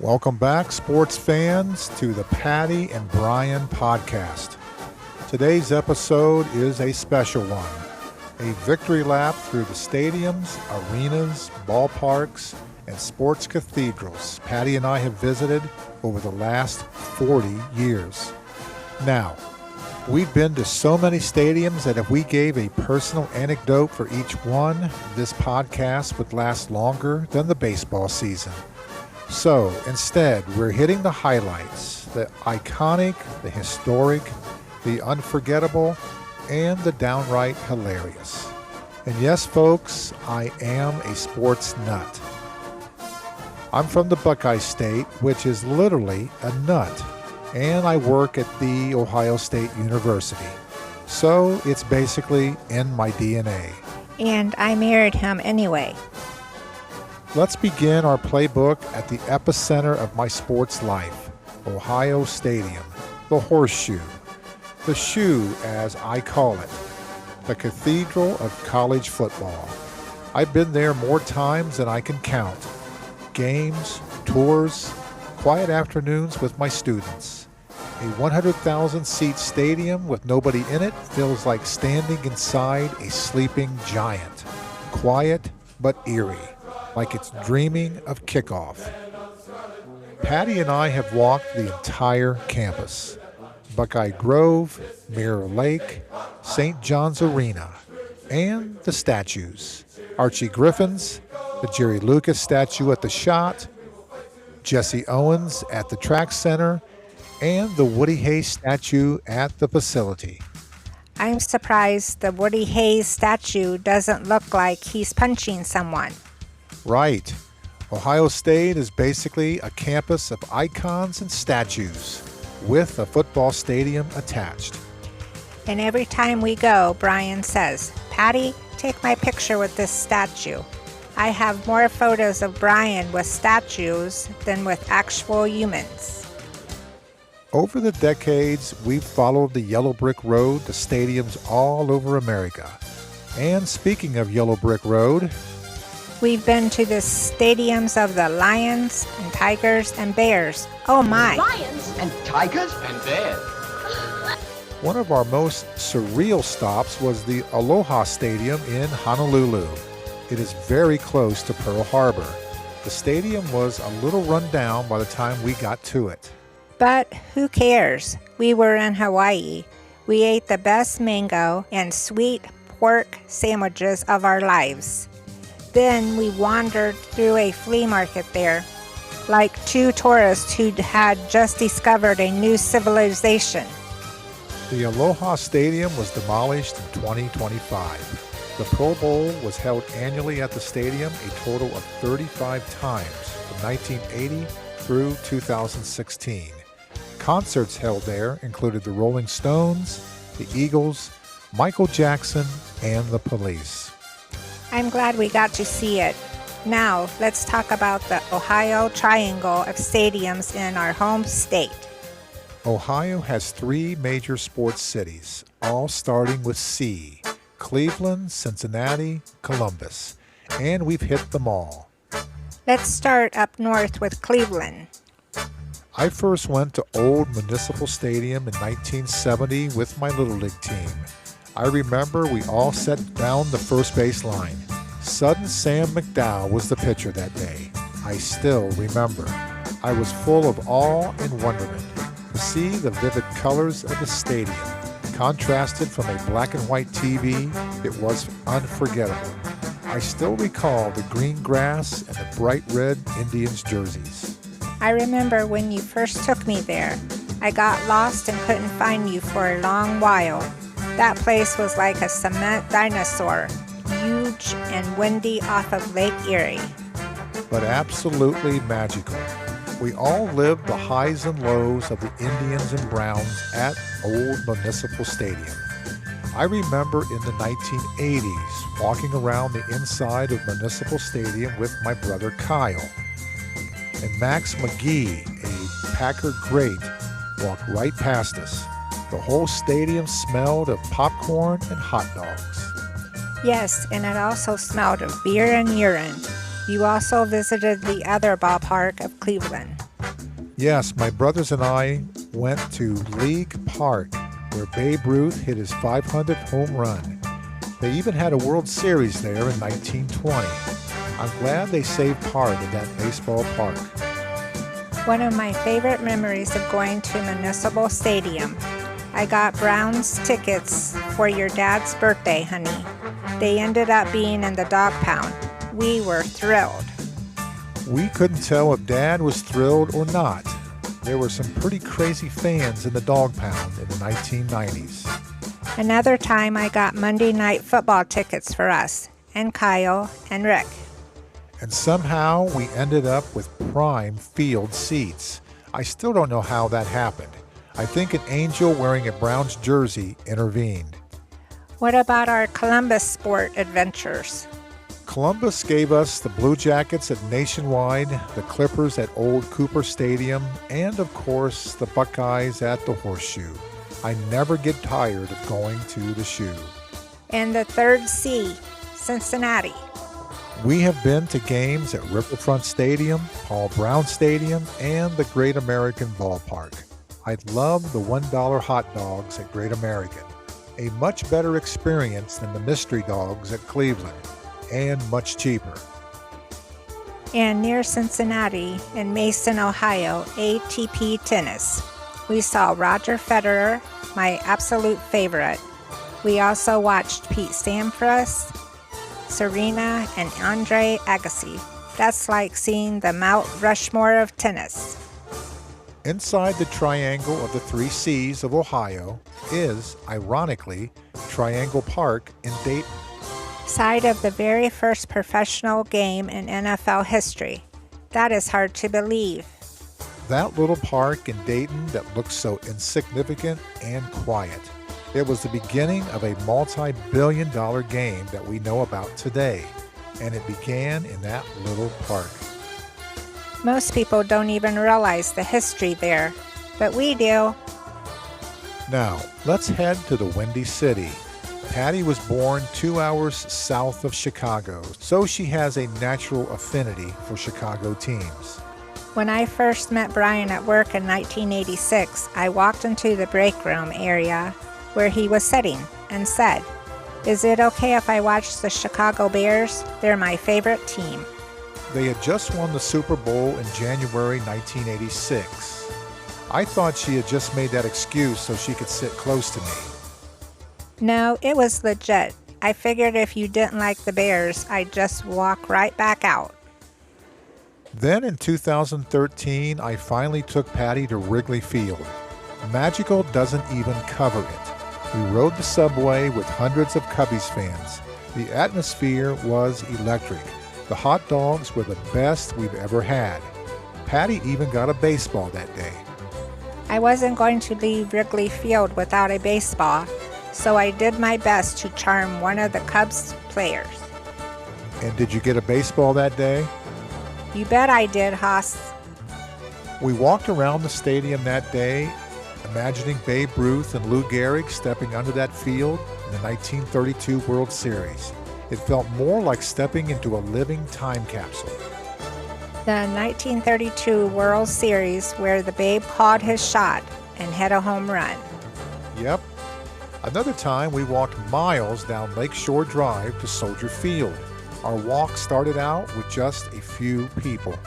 Welcome back, sports fans, to the Patti and Brian podcast. Today's episode is a special one, a victory lap through the stadiums, arenas, ballparks, and sports cathedrals Patti and I have visited over the last 40 years. Now, we've been to so many stadiums that if we gave a personal anecdote for each one, this podcast would last longer than the baseball season. So instead, we're hitting the highlights, the iconic, the historic, the unforgettable, and the downright hilarious. And yes, folks, I am a sports nut. I'm from the Buckeye State, which is literally a nut, and I work at the Ohio State University. So it's basically in my DNA. And I married him anyway. Let's begin our playbook at the epicenter of my sports life, Ohio Stadium, the Horseshoe, the shoe as I call it, the cathedral of college football. I've been there more times than I can count. Games, tours, quiet afternoons with my students. A 100,000-seat stadium with nobody in it feels like standing inside a sleeping giant, quiet but eerie, like it's dreaming of kickoff. Patti and I have walked the entire campus. Buckeye Grove, Mirror Lake, St. John's Arena, and the statues. Archie Griffin's, the Jerry Lucas statue at the Shot, Jesse Owens at the Track Center, and the Woody Hayes statue at the facility. I'm surprised the Woody Hayes statue doesn't look like he's punching someone. Right. Ohio State is basically a campus of icons and statues with a football stadium attached. And every time we go, Brian says, "Patti, take my picture with this statue." I have more photos of Brian with statues than with actual humans. Over the decades, we've followed the yellow brick road to stadiums all over America. And speaking of yellow brick road, we've been to the stadiums of the Lions and Tigers and Bears. Oh my! Lions and Tigers and Bears. One of our most surreal stops was the Aloha Stadium in Honolulu. It is very close to Pearl Harbor. The stadium was a little run down by the time we got to it. But who cares? We were in Hawaii. We ate the best mango and sweet pork sandwiches of our lives. Then we wandered through a flea market there, like two tourists who had just discovered a new civilization. The Aloha Stadium was demolished in 2025. The Pro Bowl was held annually at the stadium a total of 35 times from 1980 through 2016. Concerts held there included the Rolling Stones, the Eagles, Michael Jackson, and the Police. I'm glad we got to see it. Now, let's talk about the Ohio Triangle of stadiums in our home state. Ohio has three major sports cities, all starting with C: Cleveland, Cincinnati, Columbus. And we've hit them all. Let's start up north with Cleveland. I first went to Old Municipal Stadium in 1970 with my Little League team. I remember we all sat down the first base line. Sudden Sam McDowell was the pitcher that day. I still remember. I was full of awe and wonderment to see the vivid colors of the stadium. Contrasted from a black and white TV, it was unforgettable. I still recall the green grass and the bright red Indians jerseys. I remember when you first took me there. I got lost and couldn't find you for a long while. That place was like a cement dinosaur, huge and windy off of Lake Erie. But absolutely magical. We all lived the highs and lows of the Indians and Browns at Old Municipal Stadium. I remember in the 1980s walking around the inside of Municipal Stadium with my brother Kyle. And Max McGee, a Packer great, walked right past us. The whole stadium smelled of popcorn and hot dogs. Yes, and it also smelled of beer and urine. You also visited the other ballpark of Cleveland. Yes, my brothers and I went to League Park, where Babe Ruth hit his 500th home run. They even had a World Series there in 1920. I'm glad they saved part of that baseball park. One of my favorite memories of going to Municipal Stadium. I got Brown's tickets for your dad's birthday, honey. They ended up being in the dog pound. We were thrilled. We couldn't tell if Dad was thrilled or not. There were some pretty crazy fans in the dog pound in the 1990s. Another time I got Monday Night Football tickets for us, and Kyle and Rick. And somehow we ended up with prime field seats. I still don't know how that happened. I think an angel wearing a Browns jersey intervened. What about our Columbus sport adventures? Columbus gave us the Blue Jackets at Nationwide, the Clippers at Old Cooper Stadium, and of course the Buckeyes at the Horseshoe. I never get tired of going to the Shoe. And the third C, Cincinnati. We have been to games at Riverfront Stadium, Paul Brown Stadium, and the Great American Ballpark. I love the $1 hot dogs at Great American. A much better experience than the mystery dogs at Cleveland, and much cheaper. And near Cincinnati, in Mason, Ohio, ATP Tennis. We saw Roger Federer, my absolute favorite. We also watched Pete Sampras, Serena, and Andre Agassi. That's like seeing the Mount Rushmore of tennis. Inside the triangle of the three C's of Ohio is, ironically, Triangle Park in Dayton. Site of the very first professional game in NFL history. That is hard to believe. That little park in Dayton that looks so insignificant and quiet. It was the beginning of a multi-billion-dollar game that we know about today, and it began in that little park. Most people don't even realize the history there, but we do. Now, let's head to the Windy City. Patti was born 2 hours south of Chicago, so she has a natural affinity for Chicago teams. When I first met Brian at work in 1986, I walked into the break room area where he was sitting and said, "Is it okay if I watch the Chicago Bears? They're my favorite team." They had just won the Super Bowl in January 1986. I thought she had just made that excuse so she could sit close to me. No, it was legit. I figured if you didn't like the Bears, I'd just walk right back out. Then in 2013, I finally took Patti to Wrigley Field. Magical doesn't even cover it. We rode the subway with hundreds of Cubbies fans. The atmosphere was electric. The hot dogs were the best we've ever had. Patti even got a baseball that day. I wasn't going to leave Wrigley Field without a baseball, so I did my best to charm one of the Cubs players. And did you get a baseball that day? You bet I did, Haas. We walked around the stadium that day, imagining Babe Ruth and Lou Gehrig stepping onto that field in the 1932 World Series. It felt more like stepping into a living time capsule. The 1932 World Series where the Babe called his shot and hit a home run. Yep. Another time we walked miles down Lakeshore Drive to Soldier Field. Our walk started out with just a few people.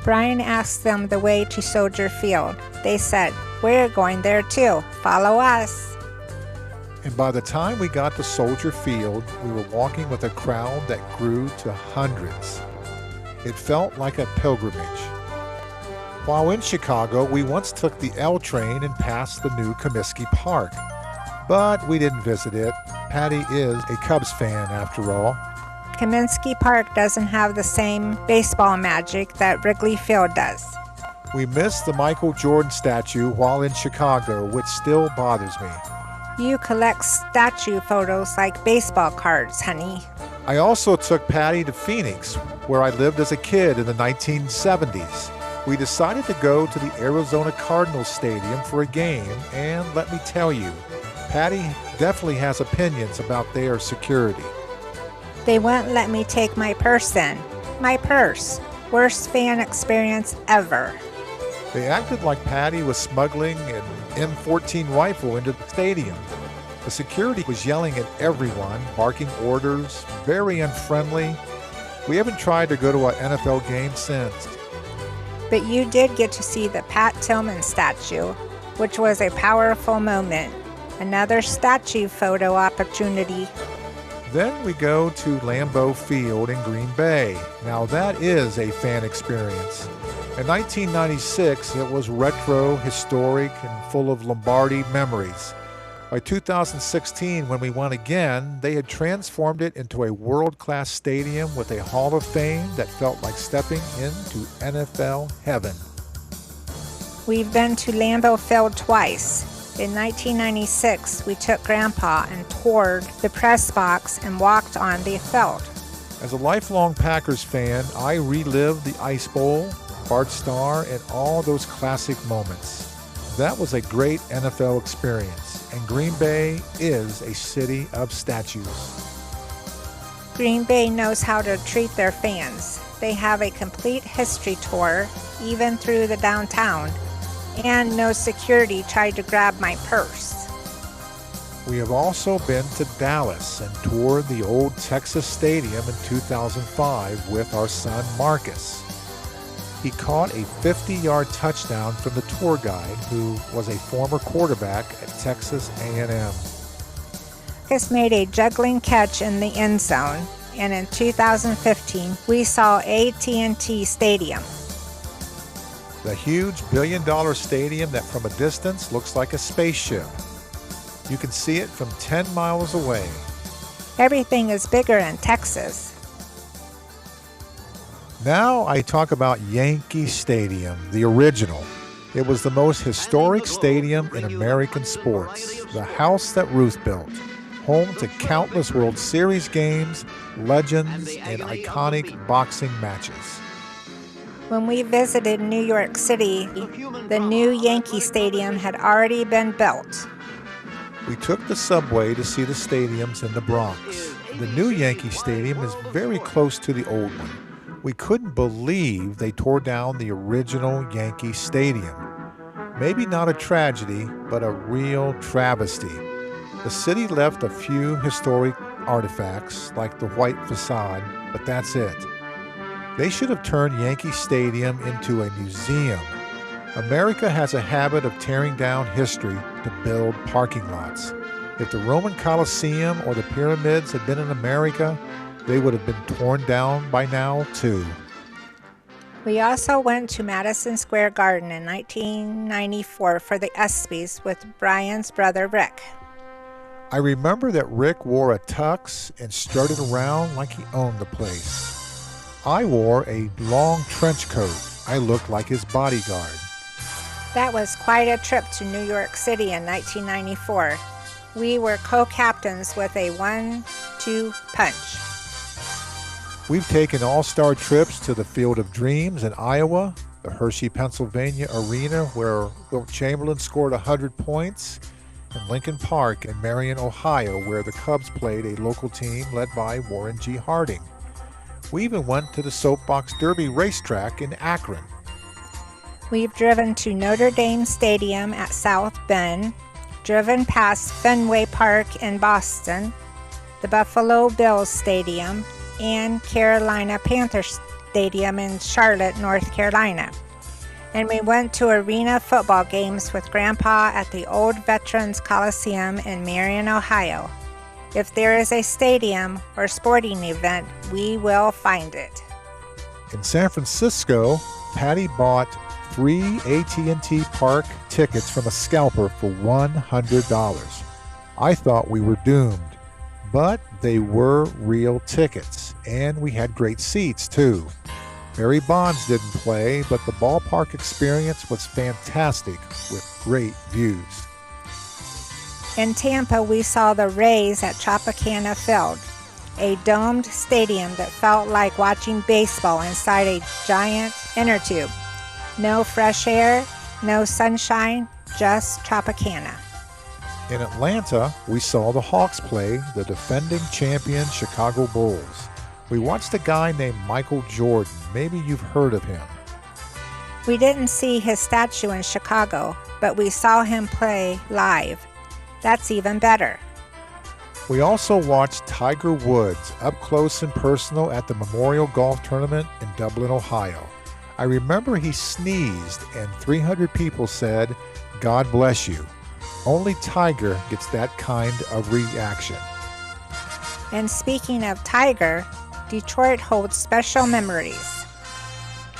Brian asked them the way to Soldier Field. They said, "We're going there too. Follow us." And by the time we got to Soldier Field, we were walking with a crowd that grew to hundreds. It felt like a pilgrimage. While in Chicago, we once took the L train and passed the new Comiskey Park. But we didn't visit it. Patti is a Cubs fan after all. Comiskey Park doesn't have the same baseball magic that Wrigley Field does. We missed the Michael Jordan statue while in Chicago, which still bothers me. You collect statue photos like baseball cards, honey. I also took Patti to Phoenix, where I lived as a kid in the 1970s. We decided to go to the Arizona Cardinals Stadium for a game, and let me tell you, Patti definitely has opinions about their security. They wouldn't let me take my purse in. My purse. Worst fan experience ever. They acted like Patti was smuggling an M14 rifle into the stadium. The security was yelling at everyone, barking orders, very unfriendly. We haven't tried to go to an NFL game since. But you did get to see the Pat Tillman statue, which was a powerful moment. Another statue photo opportunity. Then we go to Lambeau Field in Green Bay. Now that is a fan experience. In 1996, it was retro, historic, and full of Lombardi memories. By 2016, when we won again, they had transformed it into a world-class stadium with a Hall of Fame that felt like stepping into NFL heaven. We've been to Lambeau Field twice. In 1996, we took Grandpa and toured the press box and walked on the field. As a lifelong Packers fan, I relived the Ice Bowl, Bart Starr, and all those classic moments. That was a great NFL experience, and Green Bay is a city of statues. Green Bay knows how to treat their fans. They have a complete history tour, even through the downtown, and no security tried to grab my purse. We have also been to Dallas and toured the old Texas Stadium in 2005 with our son Marcus. He caught a 50-yard touchdown from the tour guide, who was a former quarterback at Texas A&M. Marcus made a juggling catch in the end zone, and in 2015, we saw AT&T Stadium. The huge billion-dollar stadium that from a distance looks like a spaceship. You can see it from 10 miles away. Everything is bigger in Texas. Now I talk about Yankee Stadium, the original. It was the most historic stadium in American sports, the house that Ruth built, home to countless World Series games, legends, and iconic boxing matches. When we visited New York City, the new Yankee Stadium had already been built. We took the subway to see the stadiums in the Bronx. The new Yankee Stadium is very close to the old one. We couldn't believe they tore down the original Yankee Stadium. Maybe not a tragedy, but a real travesty. The city left a few historic artifacts, like the white facade, but that's it. They should have turned Yankee Stadium into a museum. America has a habit of tearing down history to build parking lots. If the Roman Colosseum or the pyramids had been in America, they would have been torn down by now, too. We also went to Madison Square Garden in 1994 for the ESPYs with Brian's brother Rick. I remember that Rick wore a tux and strutted around like he owned the place. I wore a long trench coat. I looked like his bodyguard. That was quite a trip to New York City in 1994. We were co-captains with a 1-2 punch. We've taken all-star trips to the Field of Dreams in Iowa, the Hershey, Pennsylvania arena where Wilt Chamberlain scored 100 points, and Lincoln Park in Marion, Ohio, where the Cubs played a local team led by Warren G. Harding. We even went to the Soapbox Derby racetrack in Akron. We've driven to Notre Dame Stadium at South Bend, driven past Fenway Park in Boston, the Buffalo Bills Stadium, and Carolina Panthers Stadium in Charlotte, North Carolina. And we went to arena football games with Grandpa at the Old Veterans Coliseum in Marion, Ohio. If there is a stadium or sporting event, we will find it. In San Francisco, Patti bought 3 AT&T Park tickets from a scalper for $100. I thought we were doomed, but they were real tickets, and we had great seats too. Barry Bonds didn't play, but the ballpark experience was fantastic with great views. In Tampa, we saw the Rays at Tropicana Field, a domed stadium that felt like watching baseball inside a giant inner tube. No fresh air, no sunshine, just Tropicana. In Atlanta, we saw the Hawks play the defending champion Chicago Bulls. We watched a guy named Michael Jordan. Maybe you've heard of him. We didn't see his statue in Chicago, but we saw him play live. That's even better. We also watched Tiger Woods up close and personal at the Memorial Golf Tournament in Dublin, Ohio. I remember he sneezed and 300 people said, "God bless you." Only Tiger gets that kind of reaction. And speaking of Tiger, Detroit holds special memories.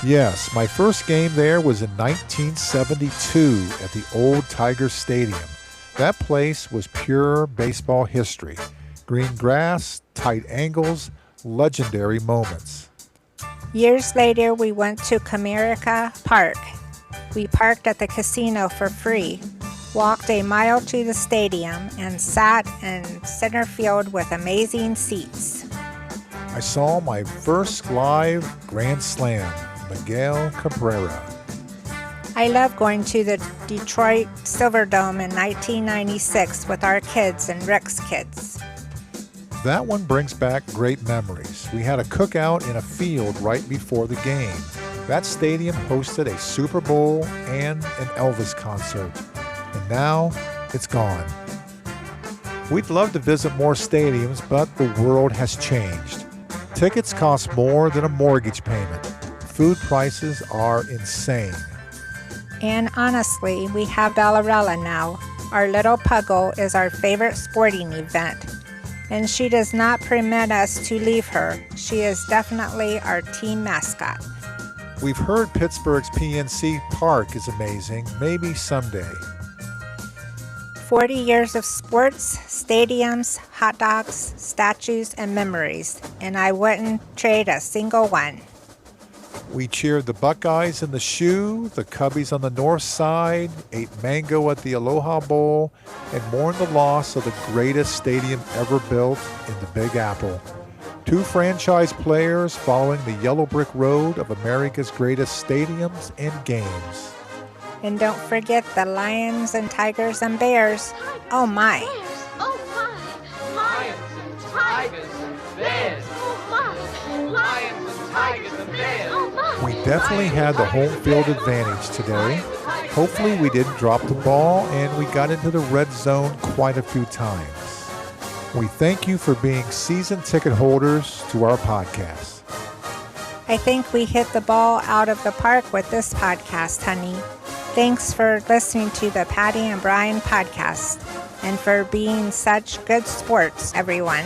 Yes, my first game there was in 1972 at the old Tiger Stadium. That place was pure baseball history. Green grass, tight angles, legendary moments. Years later, we went to Comerica Park. We parked at the casino for free, walked a mile to the stadium, and sat in center field with amazing seats. I saw my first live Grand Slam, Miguel Cabrera. I love going to the Detroit Silverdome in 1996 with our kids and Rick's kids. That one brings back great memories. We had a cookout in a field right before the game. That stadium hosted a Super Bowl and an Elvis concert. And now it's gone. We'd love to visit more stadiums, but the world has changed. Tickets cost more than a mortgage payment. Food prices are insane. And honestly, we have Dollarella now. Our little puggle is our favorite sporting event. And she does not permit us to leave her. She is definitely our team mascot. We've heard Pittsburgh's PNC Park is amazing. Maybe someday. 40 years of sports, stadiums, hot dogs, statues, and memories. And I wouldn't trade a single one. We cheered the Buckeyes in the shoe, the Cubbies on the north side, ate mango at the Aloha Bowl, and mourned the loss of the greatest stadium ever built in the Big Apple. Two franchise players following the yellow brick road of America's greatest stadiums and games. And don't forget the Lions and Tigers and Bears. Oh my. Bears, oh my. Lions and tigers and bears. Oh my. Lions and tigers and bears. Oh my. We definitely had the home field advantage today. Hopefully we didn't drop the ball and we got into the red zone quite a few times. We thank you for being season ticket holders to our podcast. I think we hit the ball out of the park with this podcast, honey. Thanks for listening to the Patti and Brian podcast and for being such good sports, everyone.